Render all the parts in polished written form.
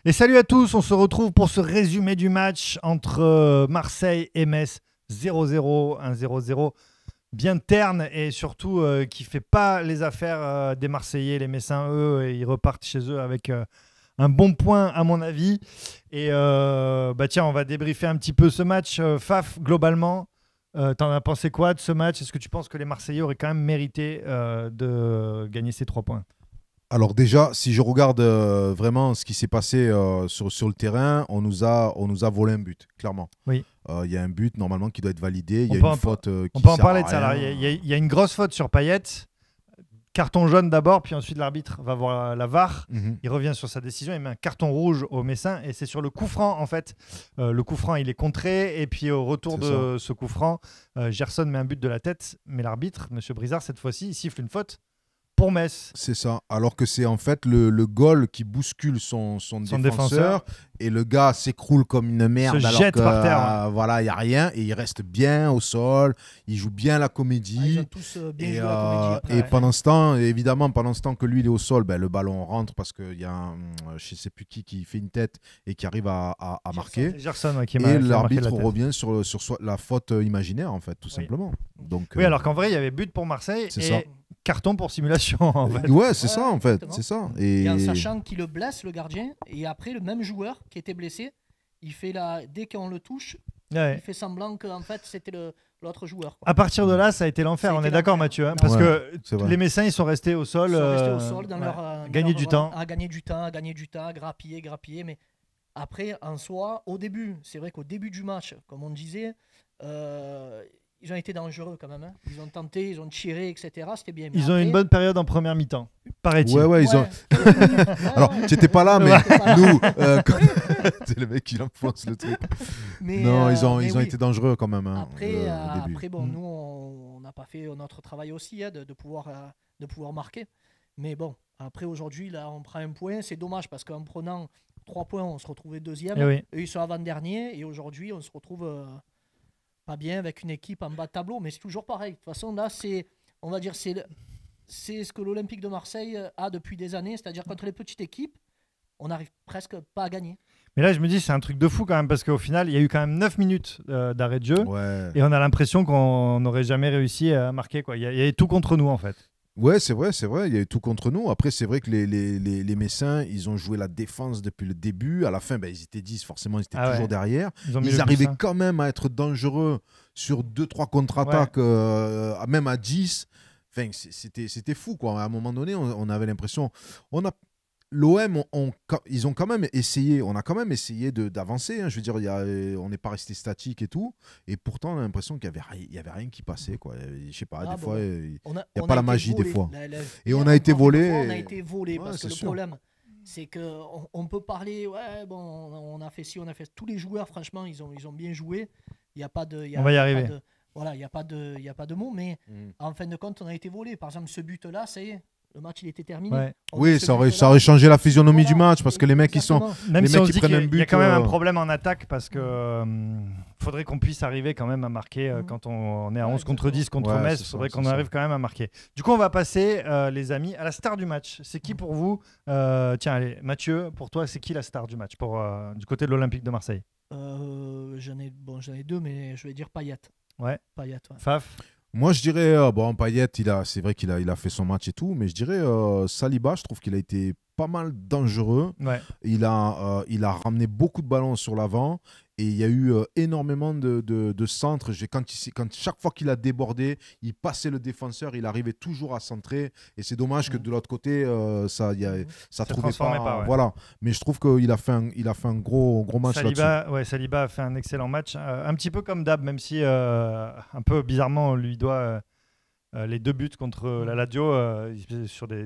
Et salut à tous, on se retrouve pour ce résumé du match entre Marseille et Metz. 0-0, un 0-0 bien terne et surtout qui ne fait pas les affaires des Marseillais. Les Messins, eux, ils repartent chez eux avec un bon point à mon avis. Et tiens, on va débriefer un petit peu ce match. Faf, globalement, t'en as pensé quoi de ce match? Est-ce que tu penses que les Marseillais auraient quand même mérité de gagner ces 3 points? Alors déjà, si je regarde vraiment ce qui s'est passé sur le terrain, on nous a volé un but, clairement. Oui. Il y a un but normalement qui doit être validé. Il y On a une faute on qui peut en sert parler à de ça. rien. Alors, il y a une grosse faute sur Payet. Carton jaune d'abord, puis ensuite l'arbitre va voir la VAR. Il revient sur sa décision, il met un carton rouge au Messin et c'est sur le coup franc en fait. Le coup franc il est contré et puis au retour de ce coup franc, Gerson met un but de la tête, mais l'arbitre, M. Brizard, cette fois-ci, il siffle une faute pour Metz. C'est ça. Alors que c'est en fait le goal qui bouscule son défenseur et le gars s'écroule comme une merde. Se alors jette que, par terre. Voilà, il n'y a rien et il reste bien au sol. Il joue bien la comédie. Ils ont tous bien joué la comédie après. Et pendant ce temps, évidemment, pendant ce temps que lui il est au sol, le ballon rentre parce qu'il y a je ne sais plus qui fait une tête et qui arrive à marquer. Gerson, et l'arbitre revient sur la faute imaginaire en fait, tout simplement. Donc, oui, alors qu'en vrai, il y avait but pour Marseille et ça. Carton pour simulation en fait. Ouais, c'est ça en fait, c'est ça. Et en sachant qu'il le blesse, le gardien, et après le même joueur qui était blessé, il fait dès qu'on le touche, il fait semblant que en fait c'était l'autre joueur. À partir de là, ça a été l'enfer. On est d'accord, Mathieu, hein, parce que les Messins ils sont restés au sol, dans leur gagner du temps, à gagner du temps, grappiller. Mais après, en soi, au début, c'est vrai qu'au début du match, comme on disait. Ils ont été dangereux quand même. Hein. Ils ont tenté, ils ont tiré, etc. C'était bien. Ils ont une bonne période en première mi-temps, paraît-il. Ils ont... Alors, tu n'étais pas là, mais nous, c'est le mec qui enfonce le truc. Non, ils ont été dangereux quand même. Hein, après, bon, nous, on n'a pas fait notre travail aussi de pouvoir marquer. Mais bon, après, aujourd'hui, là, on prend un point. C'est dommage parce qu'en prenant 3 points, on se retrouvait deuxième. Eux, ils sont avant-dernier. Et aujourd'hui, on se retrouve... pas bien avec une équipe en bas de tableau, mais c'est toujours pareil. De toute façon, là, c'est ce que l'Olympique de Marseille a depuis des années, c'est-à-dire contre les petites équipes, on n'arrive presque pas à gagner. Mais là, je me dis, c'est un truc de fou quand même, parce qu'au final, il y a eu quand même 9 minutes d'arrêt de jeu, et on a l'impression qu'on n'aurait jamais réussi à marquer, quoi. Il y a tout contre nous, en fait. Ouais, c'est vrai, il y a eu tout contre nous. Après, c'est vrai que les Messins, ils ont joué la défense depuis le début. À la fin, ils étaient 10, forcément, ils étaient toujours derrière. Ils arrivaient quand même à être dangereux sur 2-3 contre-attaques, même à 10. Enfin, c'était fou, quoi. À un moment donné, on avait l'impression... L'OM, ils ont quand même essayé, on a quand même essayé d'avancer. Hein. Je veux dire, on n'est pas resté statique et tout. Et pourtant, on a l'impression qu'il n'y avait rien qui passait. Quoi. Je sais pas, des fois, il n'y a pas la magie des fois. Et on a été volé. On a été volé parce que le problème, c'est qu'on peut parler, on a fait ci, on a fait... Tous les joueurs, franchement, ils ont bien joué. Il n'y a pas de... On va y arriver. Voilà, il n'y a pas de mots. Mais en fin de compte, on a été volé. Par exemple, ce but-là, ça y est. Le match, il était terminé. Ouais. Oui, ça aurait changé la physionomie du match parce que les mecs, qui prennent un but. Il y a quand même un problème en attaque parce que faudrait qu'on puisse arriver quand même à marquer quand on est à 11 contre 10 contre Metz. Il faudrait qu'on arrive quand même à marquer. Du coup, on va passer, les amis, à la star du match. C'est qui pour vous? Tiens, allez, Mathieu, pour toi, c'est qui la star du match du côté de l'Olympique de Marseille? J'en ai 2, mais je vais dire Payet. Ouais. Payet, Faf? Moi, je dirais, Payet, c'est vrai qu'il a fait son match et tout, mais je dirais Saliba, je trouve qu'il a été pas mal dangereux. Ouais. Il a ramené beaucoup de ballons sur l'avant et il y a eu énormément de centres. Chaque fois qu'il a débordé, il passait le défenseur, il arrivait toujours à centrer. Et c'est dommage que de l'autre côté, ça trouvait pas. Ouais. Voilà. Mais je trouve qu'il a fait un gros match là-dessus. Saliba a fait un excellent match, un petit peu comme d'hab, même si un peu bizarrement on lui doit les 2 buts contre la Lazio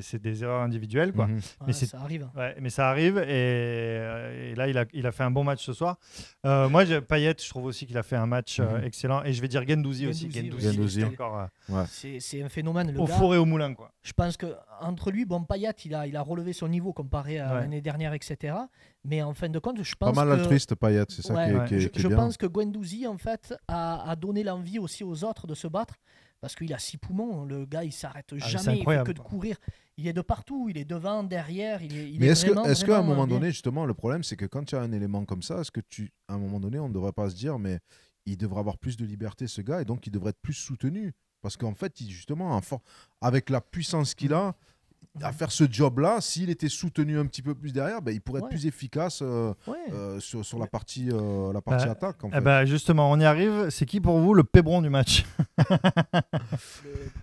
c'est des erreurs individuelles, quoi. Mais ça arrive. Ouais, mais ça arrive et là il a fait un bon match ce soir. Moi, Payet, je trouve aussi qu'il a fait un match excellent et je vais dire Gendouzi aussi. Gendouzi. Encore, c'est un phénomène. Au four et au moulin, quoi. Je pense que entre lui, Payet, il a relevé son niveau comparé à l'année dernière, etc. Mais en fin de compte, je pense pas mal altruiste Payet, c'est ça qui est bien. Je pense que Gendouzi en fait a donné l'envie aussi aux autres de se battre. parce qu'il a 6 poumons. Le gars, il s'arrête jamais, il fait que de courir. Il est de partout, il est devant, derrière. Mais est-ce qu'à un moment donné, justement, le problème, c'est que quand tu as un élément comme ça, est-ce que à un moment donné, on ne devrait pas se dire, mais il devrait avoir plus de liberté, ce gars, et donc il devrait être plus soutenu. Parce qu'en fait, justement, avec la puissance qu'il a, à faire ce job-là, s'il était soutenu un petit peu plus derrière, il pourrait être plus efficace sur la partie attaque. En fait. Justement, on y arrive. C'est qui pour vous le pébron du match?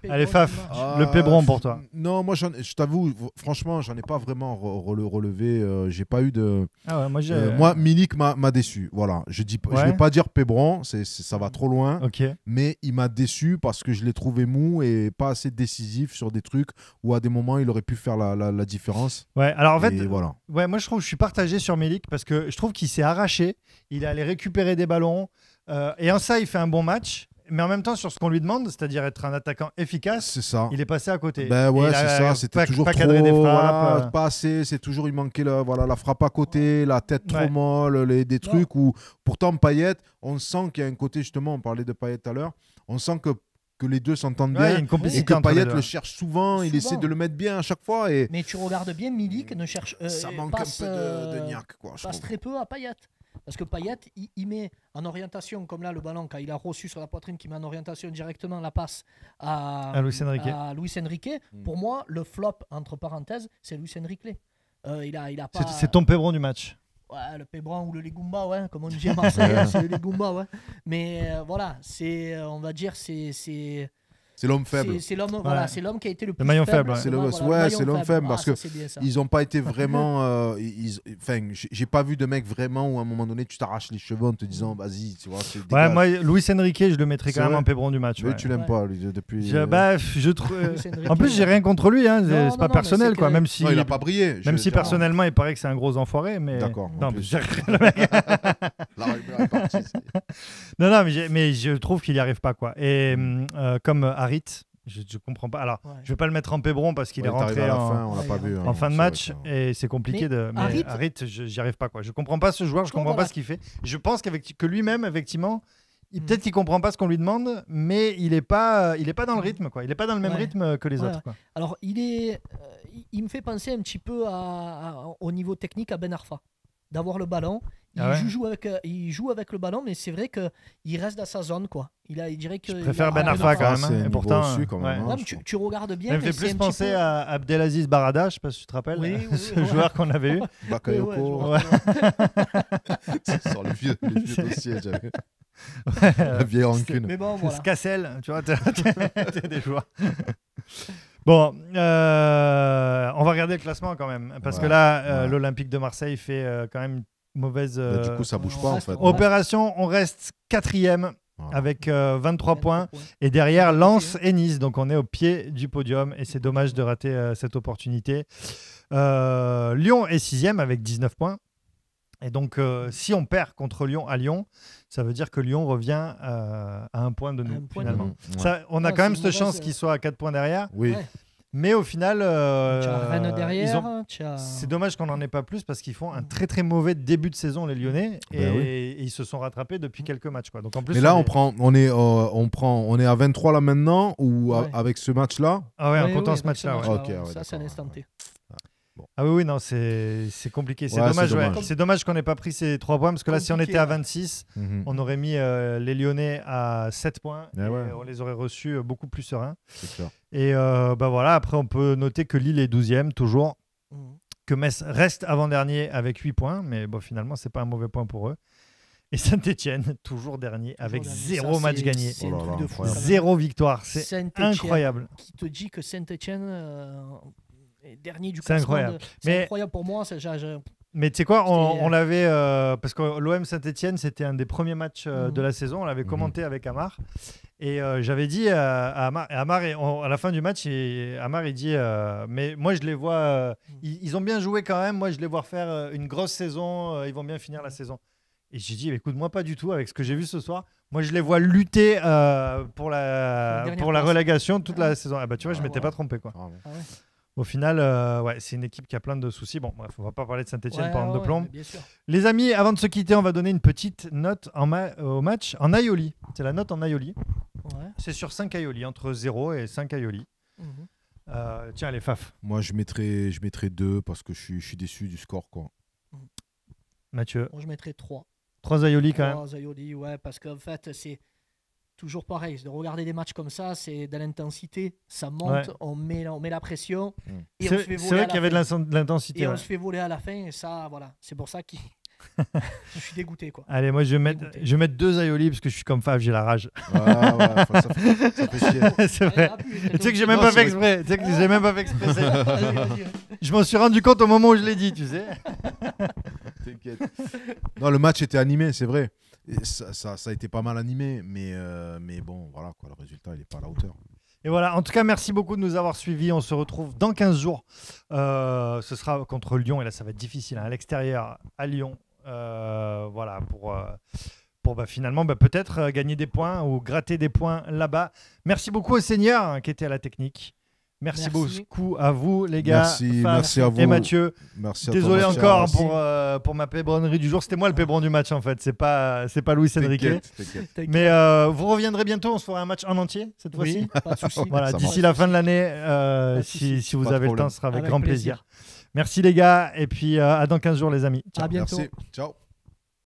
Allez, Faf, le pébron pour toi. Non, moi, je t'avoue, franchement, j'en ai pas vraiment relevé. J'ai pas eu de... moi, Milik m'a déçu. Voilà. Je vais pas dire pébron, ça va trop loin. Mais il m'a déçu parce que je l'ai trouvé mou et pas assez décisif sur des trucs où à des moments, il aurait pu faire la différence. Ouais, alors en fait, voilà. Moi je trouve que je suis partagé sur Milik parce que je trouve qu'il s'est arraché, il est allé récupérer des ballons et en ça il fait un bon match, mais en même temps sur ce qu'on lui demande, c'est-à-dire être un attaquant efficace, c'est ça. Il est passé à côté. C'est ça, c'était toujours trop, cadré des frappes, pas assez, c'est toujours il manquait la frappe à côté, la tête trop molle, des trucs où pourtant Payet, on sent qu'il y a un côté justement, on parlait de Payet tout à l'heure, on sent que les deux s'entendent bien et que Payet le cherche souvent, il essaie de le mettre bien à chaque fois. Mais tu regardes bien, Milik ne cherche ça manque un peu de niaque, quoi. Passe très peu à Payet. Parce que Payet, il met en orientation, comme là le ballon, quand il a reçu sur la poitrine, qui met en orientation directement la passe à Luis Enrique. Pour moi, le flop, entre parenthèses, c'est Luis Enrique. Il a pas... C'est ton pébron du match. Ouais, le pébron ou le Ligumba, comme on dit à Marseille, c'est le Ligumba. Mais voilà, on va dire, c'est l'homme faible. C'est l'homme, c'est l'homme qui a été le plus maillon faible. C'est l'homme faible parce que ils n'ont pas été vraiment. J'ai pas vu de mec vraiment où à un moment donné tu t'arraches les cheveux en te disant vas-y, tu vois. Moi, Luis Enrique, je le mettrais quand même en pébron du match. Mais tu l'aimes pas lui, depuis. Je trouve. En plus, j'ai rien contre lui. C'est pas personnel, quoi. Même si il a pas brillé. Même si personnellement, il paraît que c'est un gros enfoiré, mais. D'accord. Non, mais je trouve qu'il y arrive pas, quoi. Et comme Harit, je comprends pas. Alors, je vais pas le mettre en pébron parce qu'il est rentré en fin de match et c'est compliqué mais Harit, j'y arrive pas, quoi. Je comprends pas ce joueur, je comprends pas ce qu'il fait. Je pense que lui-même, effectivement, peut-être qu'il comprend pas ce qu'on lui demande, mais il est pas dans le rythme, quoi. Il est pas dans le même rythme que les autres, quoi. Alors, il me fait penser un petit peu au niveau technique à Ben Arfa. D'avoir le ballon, il joue avec le ballon, mais c'est vrai qu'il reste dans sa zone, quoi. Il dirait que. Je préfère Ben Arfa quand même. Et pourtant, tu regardes bien. Ça me fait plus penser à Abdelaziz Barada, je sais pas si tu te rappelles, ce joueur qu'on avait eu. Bakayoko. Sur le vieux dossier, j'avais. La vieille rancune. Mais bon, voilà. Scassel, tu vois, t'es des joueurs. Bon, on va regarder le classement quand même, parce que là, l'Olympique de Marseille fait quand même une mauvaise... du coup, ça bouge pas en fait. Opération, on reste 4e avec 23 points, et derrière Lens et Nice, donc on est au pied du podium, et c'est dommage de rater cette opportunité. Lyon est 6e avec 19 points, et donc si on perd contre Lyon à Lyon, ça veut dire que Lyon revient à un point de nous, finalement. On a quand même cette chance qu'ils soient à 4 points derrière. Oui. Mais au final, Rennes derrière, c'est dommage qu'on n'en ait pas plus parce qu'ils font un très très mauvais début de saison, les Lyonnais, et ils se sont rattrapés depuis quelques matchs, quoi. Donc en plus, mais là, on est à 23 là maintenant ou avec ce match-là. Ah ouais, en comptant ce match-là. Ça, c'est un instant T. Bon. Ah oui, non, c'est compliqué. C'est dommage. C'est dommage qu'on n'ait pas pris ces 3 points parce que là, si on était à 26, on aurait mis les Lyonnais à 7 points et on les aurait reçus beaucoup plus sereins. C'est clair. Et voilà, après, on peut noter que Lille est 12e, toujours. Que Metz reste avant-dernier avec 8 points, mais bon, finalement, c'est pas un mauvais point pour eux. Et Saint-Etienne, toujours dernier, avec 0 match gagné. C'est un truc de fou. 0 victoire. C'est incroyable. Qui te dit que Saint-Etienne... dernier du classement. C'est incroyable. C'est incroyable pour moi. Mais tu sais quoi, on l'avait... parce que l'OM Saint-Etienne, c'était un des premiers matchs de la saison. On l'avait commenté avec Amar. Et j'avais dit à Amar, à la fin du match, Amar, il dit mais moi, je les vois... ils ont bien joué quand même. Moi, je les vois faire une grosse saison. Ils vont bien finir la saison. Et j'ai dit, écoute, moi, pas du tout. Avec ce que j'ai vu ce soir, moi, je les vois lutter pour la relégation toute la saison. Ah bah, tu vois, je m'étais pas trompé, quoi. Au final, c'est une équipe qui a plein de soucis. Bon, bref, on va pas parler de Saint-Etienne pendant de plomb. Les amis, avant de se quitter, on va donner une petite note au match en Aioli. C'est la note en Aioli. Ouais. C'est sur 5 aioli, entre 0 et 5 aioli. Tiens, les Faf. Moi, je mettrais 2 parce que je suis déçu du score, quoi. Mathieu. Moi, je mettrais 3. 3 aioli quand même. 3 aioli, ouais, parce qu'en fait, c'est toujours pareil. De regarder des matchs comme ça, c'est de l'intensité. Ça monte, on met la pression. Et on se fait voler. C'est vrai qu'il y avait de l'intensité. Et on se fait voler à la fin. Et ça, voilà. C'est pour ça que je suis dégoûté, quoi. Allez, moi, je vais mettre 2 aioli parce que je suis comme Faf, j'ai la rage. Ça fait chier. C'est vrai. Tu sais que j'ai même pas fait exprès. Je m'en suis rendu compte au moment où je l'ai dit, tu sais. T'inquiète. Non, le match était animé, c'est vrai. Et ça a été pas mal animé, mais bon, voilà, quoi, le résultat, il n'est pas à la hauteur. Et voilà, en tout cas, merci beaucoup de nous avoir suivis. On se retrouve dans 15 jours. Ce sera contre Lyon, et là, ça va être difficile, hein, à l'extérieur, à Lyon. Voilà, pour finalement peut-être gagner des points ou gratter des points là-bas. Merci beaucoup au Seigneur hein, qui était à la technique. Merci beaucoup à vous les gars, merci à vous et Mathieu. Merci à désolé toi, encore pour ma pébronnerie du jour. C'était moi le pébron du match en fait. C'est pas Luis Enrique. Mais vous reviendrez bientôt. On se fera un match en entier cette fois-ci. Pas de souci. Voilà, d'ici la fin de l'année, si vous avez le temps, ce sera avec grand plaisir. Merci les gars et puis à dans 15 jours les amis. Ciao. À bientôt. Merci. Ciao.